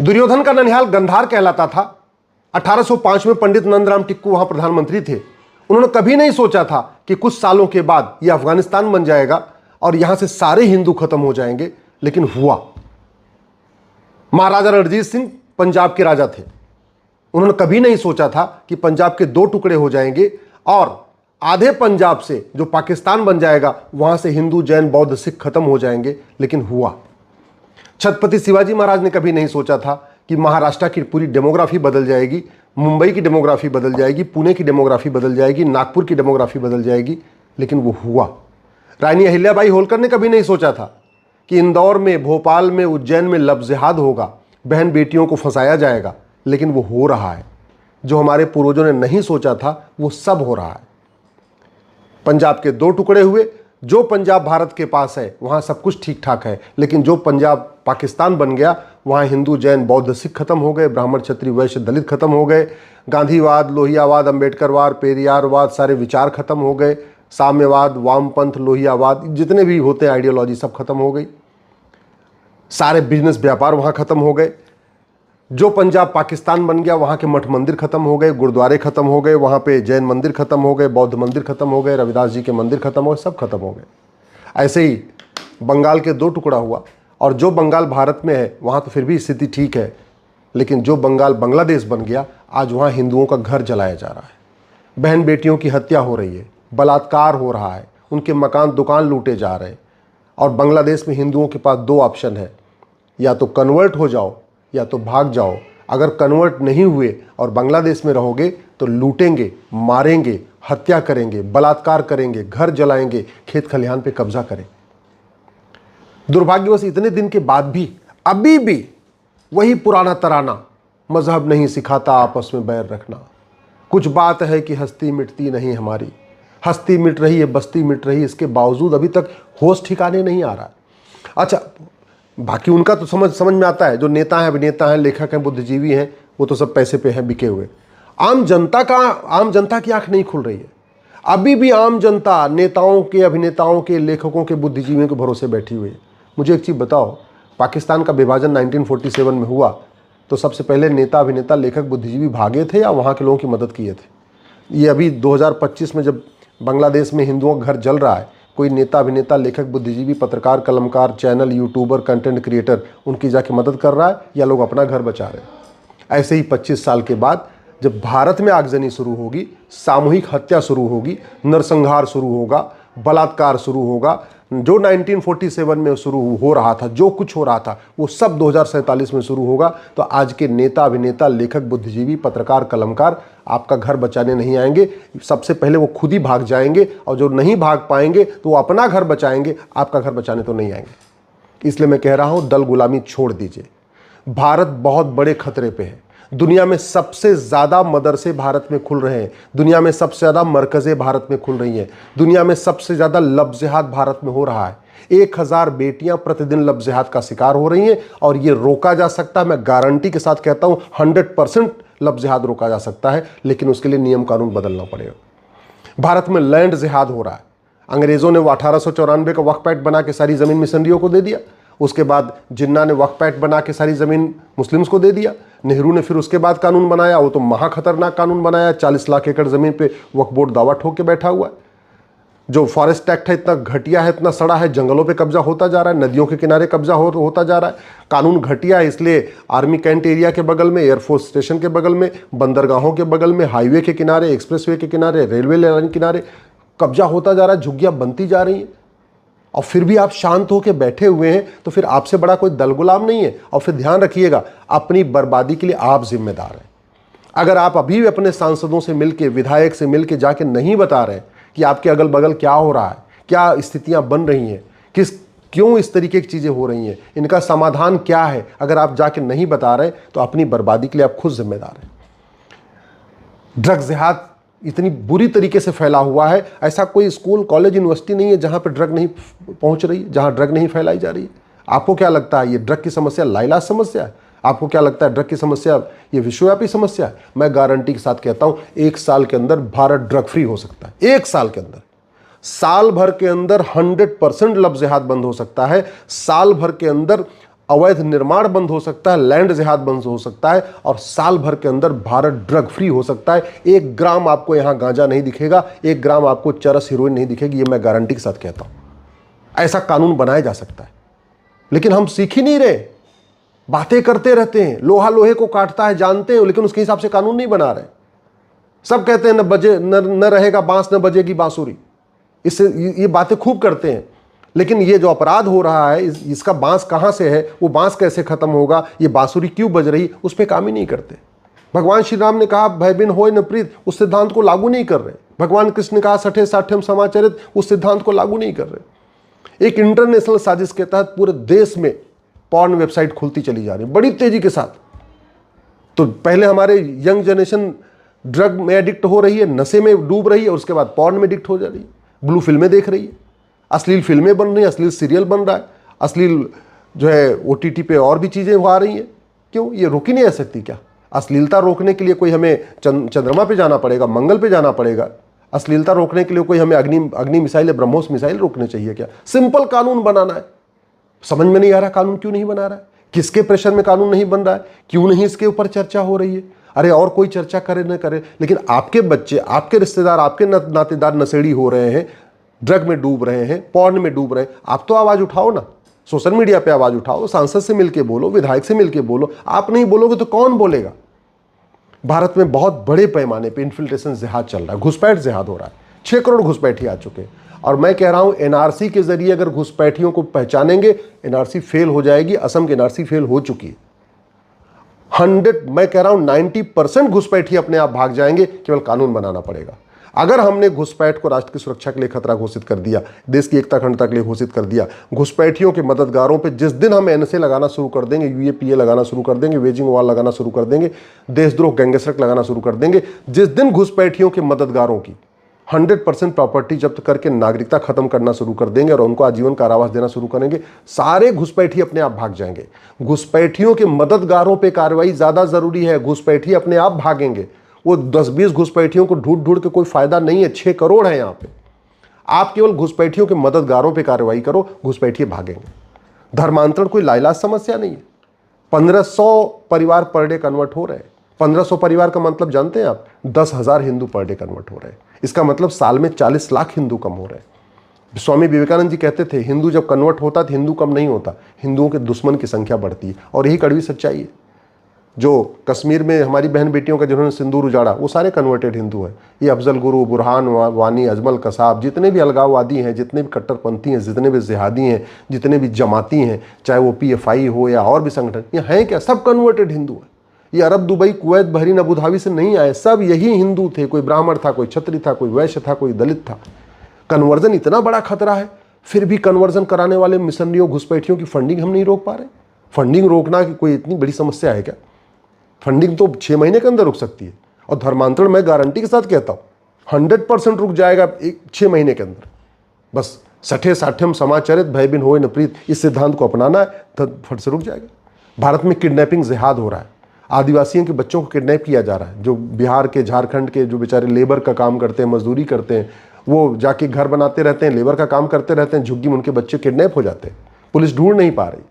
दुर्योधन का ननिहाल गंधार कहलाता था। 1805 में पंडित नंदराम टिक्कू वहां प्रधानमंत्री थे। उन्होंने कभी नहीं सोचा था कि कुछ सालों के बाद यह अफगानिस्तान बन जाएगा और यहां से सारे हिंदू खत्म हो जाएंगे, लेकिन हुआ। महाराजा रणजीत सिंह पंजाब के राजा थे। उन्होंने कभी नहीं सोचा था कि पंजाब के दो टुकड़े हो जाएंगे और आधे पंजाब से जो पाकिस्तान बन जाएगा वहां से हिंदू, जैन, बौद्ध, सिख खत्म हो जाएंगे, लेकिन हुआ। छत्रपति शिवाजी महाराज ने कभी नहीं सोचा था कि महाराष्ट्र की पूरी डेमोग्राफी बदल जाएगी, मुंबई की डेमोग्राफी बदल जाएगी, पुणे की डेमोग्राफी बदल जाएगी, नागपुर की डेमोग्राफी बदल जाएगी, लेकिन वो हुआ। रानी अहिल्याबाई होलकर ने कभी नहीं सोचा था कि इंदौर में, भोपाल में, उज्जैन में लव जिहाद होगा, बहन बेटियों को फंसाया जाएगा, लेकिन वो हो रहा है। जो हमारे पूर्वजों ने नहीं सोचा था वो सब हो रहा है। पंजाब के दो टुकड़े हुए। जो पंजाब भारत के पास है वहां सब कुछ ठीक ठाक है, लेकिन जो पंजाब पाकिस्तान बन गया वहां हिंदू, जैन, बौद्ध, सिख खत्म हो गए, ब्राह्मण, क्षत्रिय, वैश्य, दलित खत्म हो गए, गांधीवाद, लोहियावाद, अंबेडकरवाद, पेरियारवाद, सारे विचार खत्म हो गए, साम्यवाद, वामपंथ, लोहियावाद, जितने भी होते हैं आइडियोलॉजी सब खत्म हो गई, सारे बिजनेस व्यापार वहां खत्म हो गए। जो पंजाब पाकिस्तान बन गया वहाँ के मठ मंदिर खत्म हो गए, गुरुद्वारे खत्म हो गए, वहाँ पे जैन मंदिर खत्म हो गए, बौद्ध मंदिर खत्म हो गए, रविदास जी के मंदिर खत्म हो गए, सब खत्म हो गए। ऐसे ही बंगाल के दो टुकड़ा हुआ। और जो बंगाल भारत में है वहाँ तो फिर भी स्थिति ठीक है, लेकिन जो बंगाल बांग्लादेश बन गया, आज वहाँ हिंदुओं का घर जलाया जा रहा है, बहन बेटियों की हत्या हो रही है, बलात्कार हो रहा है, उनके मकान दुकान लूटे जा रहे हैं। और बांग्लादेश में हिंदुओं के पास दो ऑप्शन है, या तो कन्वर्ट हो जाओ या तो भाग जाओ। अगर कन्वर्ट नहीं हुए और बांग्लादेश में रहोगे तो लूटेंगे, मारेंगे, हत्या करेंगे, बलात्कार करेंगे, घर जलाएंगे, खेत खलिहान पे कब्जा करें। दुर्भाग्यवश इतने दिन के बाद भी अभी भी वही पुराना तराना, मजहब नहीं सिखाता आपस में बैर रखना, कुछ बात है कि हस्ती मिटती नहीं हमारी, हस्ती मिट रही है, बस्ती मिट रही है, इसके बावजूद अभी तक होश ठिकाने नहीं आ रहा। अच्छा, बाकी उनका तो समझ में आता है, जो नेता हैं, अभिनेता हैं, लेखक हैं, बुद्धिजीवी हैं, वो तो सब पैसे पे हैं, बिके हुए। आम जनता की आंख नहीं खुल रही है। अभी भी आम जनता नेताओं के, अभिनेताओं के, लेखकों के, बुद्धिजीवियों के भरोसे बैठी हुई है। मुझे एक चीज़ बताओ, पाकिस्तान का विभाजन 1947 में हुआ तो सबसे पहले नेता, अभिनेता, लेखक, बुद्धिजीवी भागे थे या वहाँ के लोगों की मदद किए थे? ये अभी 2025 में जब बांग्लादेश में हिंदुओं का घर जल रहा है, कोई नेता, अभिनेता, लेखक, बुद्धिजीवी, पत्रकार, कलमकार, चैनल, यूट्यूबर, कंटेंट क्रिएटर उनकी जाके मदद कर रहा है या लोग अपना घर बचा रहे हैं? ऐसे ही 25 साल के बाद जब भारत में आगजनी शुरू होगी, सामूहिक हत्या शुरू होगी, नरसंहार शुरू होगा, बलात्कार शुरू होगा, जो 1947 में शुरू हो रहा था, जो कुछ हो रहा था वो सब 2047 में शुरू होगा। तो आज के नेता, अभिनेता, लेखक, बुद्धिजीवी, पत्रकार, कलमकार आपका घर बचाने नहीं आएंगे। सबसे पहले वो खुद ही भाग जाएंगे, और जो नहीं भाग पाएंगे तो वो अपना घर बचाएंगे, आपका घर बचाने तो नहीं आएंगे। इसलिए मैं कह रहा हूं, दल गुलामी छोड़ दीजिए। भारत बहुत बड़े खतरे पे है। दुनिया में सबसे ज़्यादा मदरसे भारत में खुल रहे हैं, दुनिया में सबसे ज़्यादा मरकज़ें भारत में खुल रही हैं, दुनिया में सबसे ज़्यादा लव जिहाद भारत में हो रहा है। 1000 बेटियां प्रतिदिन लव जिहाद का शिकार हो रही हैं, और ये रोका जा सकता है। मैं गारंटी के साथ कहता हूं 100% लव जिहाद रोका जा सकता है, लेकिन उसके लिए नियम कानून बदलना पड़ेगा। भारत में लैंड जिहाद हो रहा है। अंग्रेज़ों ने वो 1894 का वक्फ एक्ट बना के सारी ज़मीन मिशनरियों को दे दिया। उसके बाद जिन्ना ने वक्फ एक्ट बना के सारी ज़मीन मुस्लिम्स को दे दिया। नेहरू ने फिर उसके बाद कानून बनाया, वो तो महा खतरनाक कानून बनाया। 40 लाख एकड़ ज़मीन पे वक्फ बोर्ड दावा ठोक के बैठा हुआ है। जो फॉरेस्ट एक्ट है इतना घटिया है, इतना सड़ा है, जंगलों पे कब्जा होता जा रहा है, नदियों के किनारे कब्जा होता जा रहा है। कानून घटिया है, इसलिए आर्मी कैंट एरिया के बगल में, एयरफोर्स स्टेशन के बगल में, बंदरगाहों के बगल में, हाईवे के किनारे, एक्सप्रेसवे के किनारे, रेलवे लाइन के किनारे कब्जा होता जा रहा है, झुग्गियाँ बनती जा रही हैं। और फिर भी आप शांत होकर बैठे हुए हैं, तो फिर आपसे बड़ा कोई दल गुलाम नहीं है। और फिर ध्यान रखिएगा, अपनी बर्बादी के लिए आप जिम्मेदार हैं। अगर आप अभी भी अपने सांसदों से मिलके, विधायक से मिलके जाके नहीं बता रहे कि आपके अगल बगल क्या हो रहा है, क्या स्थितियां बन रही हैं, क्यों इस तरीके की चीज़ें हो रही हैं, इनका समाधान क्या है, अगर आप जाके नहीं बता रहे तो अपनी बर्बादी के लिए आप खुद जिम्मेदार हैं। ड्रग्स जिहाद इतनी बुरी तरीके से फैला हुआ है, ऐसा कोई स्कूल, कॉलेज, यूनिवर्सिटी नहीं है जहाँ पे ड्रग नहीं पहुँच रही है, जहाँ ड्रग नहीं फैलाई जा रही है। आपको क्या लगता है ये ड्रग की समस्या लाइलाज समस्या है? आपको क्या लगता है ड्रग की समस्या ये विश्वव्यापी समस्या है? मैं गारंटी के साथ कहता हूँ 1 साल के अंदर भारत ड्रग फ्री हो सकता है। 1 साल के अंदर, साल भर के अंदर 100% लव जिहाद बंद हो सकता है। साल भर के अंदर अवैध निर्माण बंद हो सकता है, लैंड जिहाद बंद हो सकता है, और साल भर के अंदर भारत ड्रग फ्री हो सकता है। 1 ग्राम आपको यहां गांजा नहीं दिखेगा, 1 ग्राम आपको चरस हीरोइन नहीं दिखेगी, ये मैं गारंटी के साथ कहता हूं। ऐसा कानून बनाया जा सकता है, लेकिन हम सीख ही नहीं रहे, बातें करते रहते हैं। लोहा लोहे को काटता है जानते हैं, लेकिन उसके हिसाब से कानून नहीं बना रहे। सब कहते हैं न रहेगा बांस न बजेगी बांसुरी, इससे ये बातें खूब करते हैं, लेकिन ये जो अपराध हो रहा है इसका बांस कहां से है, वो बांस कैसे खत्म होगा, ये बांसुरी क्यों बज रही, उस पर काम ही नहीं करते। भगवान श्री राम ने कहा भय बिन होय न प्रीत, उस सिद्धांत को लागू नहीं कर रहे। भगवान कृष्ण ने कहा सठे साठ्यम समाचरित, उस सिद्धांत को लागू नहीं कर रहे। एक इंटरनेशनल साजिश के तहत पूरे देश में पॉर्न वेबसाइट खुलती चली जा रही है बड़ी तेजी के साथ। तो पहले हमारे यंग जनरेशन ड्रग में एडिक्ट हो रही है, नशे में डूब रही है, और उसके बाद पॉर्न में एडिक्ट हो जा रही है, ब्लू फिल्में देख रही है, अश्लील फिल्में बन रही हैं, अश्लील सीरियल बन रहा है, अश्लील जो है OTT पे और भी चीज़ें आ रही हैं। क्यों? ये रोकी नहीं जा सकती क्या? अश्लीलता रोकने के लिए कोई हमें चंद्रमा पे जाना पड़ेगा, मंगल पे जाना पड़ेगा? अश्लीलता रोकने के लिए कोई हमें अग्नि मिसाइल या ब्रह्मोस मिसाइल रोकने चाहिए क्या? सिंपल कानून बनाना है। समझ में नहीं आ रहा कानून क्यों नहीं बना रहा है, किसके प्रेशर में कानून नहीं बन रहा है, क्यों नहीं इसके ऊपर चर्चा हो रही है? अरे और कोई चर्चा करे न करे, लेकिन आपके बच्चे, आपके रिश्तेदार, आपके नातेदार नशेड़ी हो रहे हैं, ड्रग में डूब रहे हैं, पॉर्न में डूब रहे हैं, आप तो आवाज उठाओ ना, सोशल मीडिया पे आवाज उठाओ, सांसद से मिलके बोलो, विधायक से मिलके बोलो। आप नहीं बोलोगे तो कौन बोलेगा? भारत में बहुत बड़े पैमाने पे इन्फिल्ट्रेशन जिहाद चल रहा है, घुसपैठ जिहाद हो रहा है। 6 करोड़ घुसपैठी आ चुके हैं, और मैं कह रहा हूं NRC के जरिए अगर घुसपैठियों को पहचानेंगे, NRC फेल हो जाएगी। असम की NRC फेल हो चुकी है। 100, मैं कह रहा हूं 90% घुसपैठी अपने आप भाग जाएंगे, केवल कानून बनाना पड़ेगा। अगर हमने घुसपैठ को राष्ट्र की सुरक्षा के लिए खतरा घोषित कर दिया, देश की एकता अखंडता के लिए घोषित कर दिया, घुसपैठियों के मददगारों पे जिस दिन हम NSA लगाना शुरू कर देंगे, UAPA लगाना शुरू कर देंगे, वेजिंग वॉल लगाना शुरू कर देंगे, देशद्रोह गैंगस्टर लगाना शुरू कर देंगे, जिस दिन घुसपैठियों के मददगारों की 100% प्रॉपर्टी जब्त करके नागरिकता खत्म करना शुरू कर देंगे और उनको आजीवन कारावास देना शुरू करेंगे, सारे घुसपैठी अपने आप भाग जाएंगे। घुसपैठियों के मददगारों पे कार्रवाई ज्यादा जरूरी है, घुसपैठी अपने आप भागेंगे। वो 10-20 घुसपैठियों को ढूंढ ढूंढ के कोई फायदा नहीं है। 6 करोड़ है यहाँ पे। आप केवल घुसपैठियों के मददगारों पे कार्रवाई करो, घुसपैठी भागेंगे। धर्मांतरण कोई लाइलाज समस्या नहीं है। 1500 परिवार पर डे कन्वर्ट हो रहे हैं। 1500 परिवार का मतलब जानते हैं आप? 10,000 हिंदू पर डे कन्वर्ट हो रहे हैं। इसका मतलब साल में 40 लाख हिंदू कम हो रहे हैं। स्वामी विवेकानंद जी कहते थे हिंदू जब कन्वर्ट होता तो हिंदू कम नहीं होता, हिंदुओं के दुश्मन की संख्या बढ़ती है। और यही कड़वी सच्चाई है। जो कश्मीर में हमारी बहन बेटियों का जिन्होंने सिंदूर उजाड़ा, वो सारे कन्वर्टेड हिंदू हैं। ये अफजल गुरु, बुरहान वानी, अजमल कसाब, जितने भी अलगाववादी हैं, जितने भी कट्टरपंथी हैं, जितने भी जिहादी हैं, जितने भी जमाती हैं, चाहे वो PFI हो या और भी संगठन, ये हैं क्या? सब कन्वर्टेड हिंदू हैं। ये Arab, Dubai, Kuwait, Bahrain, Abu Dhabi से नहीं आए, सब यही हिंदू थे। कोई ब्राह्मण था, कोई क्षत्रिय था, कोई वैश्य था, कोई दलित था। कन्वर्जन इतना बड़ा खतरा है, फिर भी कन्वर्जन कराने वाले मिशनरियों, घुसपैठियों की फंडिंग हम नहीं रोक पा रहे। फंडिंग रोकना की कोई इतनी बड़ी समस्या है क्या? फंडिंग तो 6 महीने के अंदर रुक सकती है। और धर्मांतरण मैं गारंटी के साथ कहता हूँ 100% रुक जाएगा 6 महीने के अंदर। बस सठे साठ्यम समाचरित भय बिन होय न प्रीत, इस सिद्धांत को अपनाना है तो फट से रुक जाएगा। भारत में किडनैपिंग जिहाद हो रहा है। आदिवासियों के बच्चों को किडनैप किया जा रहा है। जो बिहार के, झारखंड के जो बेचारे लेबर का काम करते हैं, मजदूरी करते हैं, वो जाके घर बनाते रहते हैं, लेबर का काम करते रहते हैं, झुग्गी में उनके बच्चे किडनैप हो जाते हैं। पुलिस ढूंढ नहीं पा रही।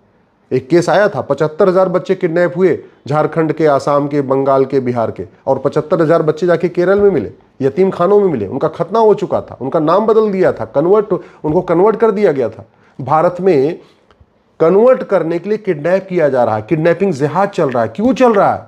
एक केस आया था, 75,000 बच्चे किडनैप हुए झारखंड के, आसाम के, बंगाल के, बिहार के, और 75,000 बच्चे जाके केरल में मिले, यतीम खानों में मिले। उनका खतना हो चुका था, उनका नाम बदल दिया था, उनको कन्वर्ट कर दिया गया था। भारत में कन्वर्ट करने के लिए किडनैप किया जा रहा है, किडनैपिंग जिहाद चल रहा है। क्यों चल रहा है?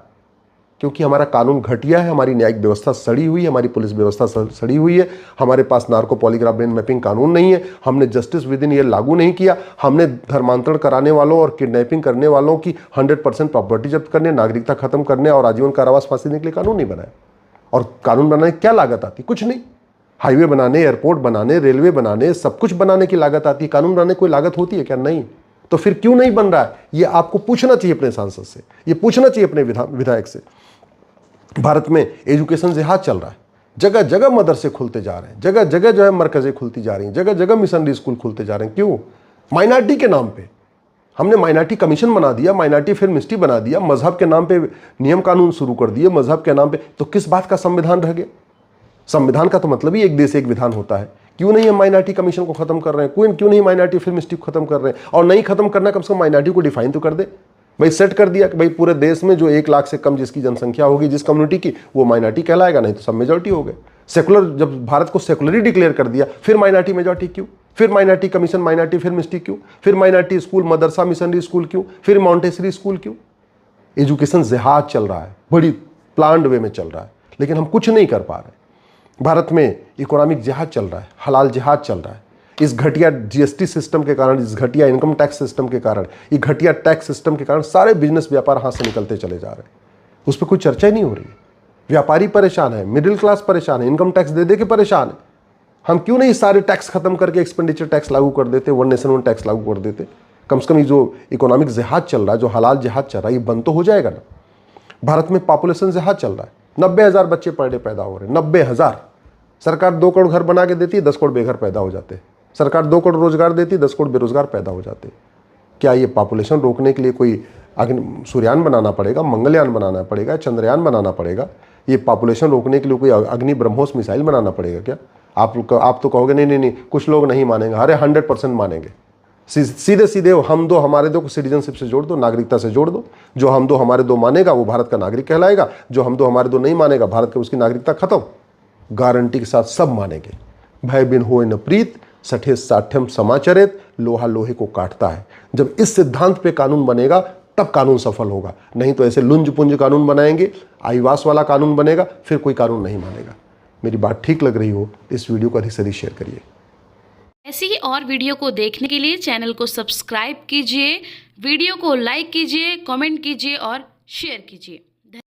क्योंकि हमारा कानून घटिया है, हमारी न्यायिक व्यवस्था सड़ी हुई है, हमारी पुलिस व्यवस्था सड़ी हुई है, हमारे पास नार्को पॉलीग्राफ ब्रेन मैपिंग कानून नहीं है, हमने जस्टिस विद इन ईयर लागू नहीं किया, हमने धर्मांतरण कराने वालों और किडनैपिंग करने वालों की 100% प्रॉपर्टी जब्त करने, नागरिकता खत्म करने और आजीवन कारावास फांसी देने के लिए कानून नहीं बनाया। और कानून बनाने की क्या लागत आती? कुछ नहीं। हाईवे बनाने, एयरपोर्ट बनाने, रेलवे बनाने, सब कुछ बनाने की लागत आती है। कानून बनाने कोई लागत होती है क्या? नहीं। तो फिर क्यों नहीं बन रहा है? ये आपको पूछना चाहिए अपने सांसद से, ये पूछना चाहिए अपने विधायक से। भारत में एजुकेशन जिहाद चल रहा है। जगह जगह मदरसे खुलते जा रहे हैं, जगह जगह जो है मरकजें खुलती जा रही हैं, जगह जगह मिशनरी स्कूल खुलते जा रहे हैं। क्यों? माइनॉरिटी के नाम पे। हमने माइनॉरिटी कमीशन बना दिया, माइनॉरिटी फिल्म मिनिस्ट्री बना दिया, मजहब के नाम पे नियम कानून शुरू कर दिए, मजहब के नाम पे। तो किस बात का संविधान रह गया? संविधान का तो मतलब ही एक देश एक विधान होता है क्यों नहीं हम माइनॉरिटी कमीशन को खत्म कर रहे हैं, क्यों नहीं माइनॉरिटी फिल्म इंस्टीट्यूट खत्म कर रहे हैं, और नहीं खत्म करना कम से कम माइनॉरिटी को डिफाइन तो कर दे भाई, सेट कर दिया कि भाई पूरे देश में जो 1 लाख से कम जिसकी जनसंख्या होगी जिस कम्युनिटी की, वो माइनॉरिटी कहलाएगा, नहीं तो सब मेजॉरिटी हो गए। सेकुलर, जब भारत को सेकुलर डिक्लेयर कर दिया, फिर माइनॉरिटी मेजॉरिटी क्यों, फिर minority commission, minority film institute क्यों, फिर माइनॉरिटी स्कूल, मदरसा मिशनरी स्कूल क्यों, फिर मॉन्टेसरी स्कूल क्यों। एजुकेशन जिहाद चल रहा है, बड़ी प्लान्ड वे में चल रहा है, लेकिन हम कुछ नहीं कर पा रहे। भारत में इकोनॉमिक जिहाद चल रहा है, हलाल जिहाद चल रहा है। इस घटिया जीएसटी सिस्टम के कारण, इस घटिया इनकम टैक्स सिस्टम के कारण, ये घटिया टैक्स सिस्टम के कारण सारे बिजनेस व्यापार हाथ से निकलते चले जा रहे हैं। उस पर कोई चर्चा ही नहीं हो रही है। व्यापारी परेशान है, मिडिल क्लास परेशान है, इनकम टैक्स दे दे के परेशान है। हम क्यों नहीं सारे टैक्स खत्म करके एक्सपेंडिचर टैक्स लागू कर देते, वन नेशन वन टैक्स लागू कर देते। कम से कम ये जो इकोनॉमिक जिहाद चल रहा है, जो हलाल जिहाद चल रहा है, ये बंद तो हो जाएगा ना। भारत में पॉपुलेशन जिहाद चल रहा है, 90,000 बच्चे पर डे पैदा हो रहे हैं, 90,000। सरकार 2 करोड़ घर बना के देती है, 10 करोड़ बेघर पैदा हो जाते हैं। सरकार 2 करोड़ रोजगार देती है, 10 करोड़ बेरोजगार पैदा हो जाते हैं। क्या ये पॉपुलेशन रोकने के लिए कोई सूर्ययान बनाना पड़ेगा, मंगलयान बनाना पड़ेगा, चंद्रयान बनाना पड़ेगा? ये पॉपुलेशन रोकने के लिए कोई अग्नि ब्रह्मोस मिसाइल बनाना पड़ेगा क्या? आप तो कहोगे नहीं, कुछ लोग नहीं मानेंगे। अरे 100% मानेंगे। सीधे सीधे हम दो हमारे दो को सिटीजनशिप से जोड़ दो, नागरिकता से जोड़ दो। जो हम दो हमारे दो मानेगा वो भारत का नागरिक कहलाएगा, जो हम दो हमारे दो नहीं मानेगा भारत का उसकी नागरिकता खत्म। गारंटी के साथ सब मानेंगे। भय बिन होए न प्रीत, सठे साठ्यम समाचरित, लोहा लोहे को काटता है। जब इस सिद्धांत पे कानून बनेगा तब कानून सफल होगा, नहीं तो ऐसे लुंज पुंज कानून बनाएंगे, आईवास वाला कानून बनेगा, फिर कोई कानून नहीं मानेगा। मेरी बात ठीक लग रही हो इस वीडियो को अधिक से अधिक शेयर करिए। ऐसी ही और वीडियो को देखने के लिए चैनल को सब्सक्राइब कीजिए, वीडियो को लाइक कीजिए, कमेंट कीजिए और शेयर कीजिए।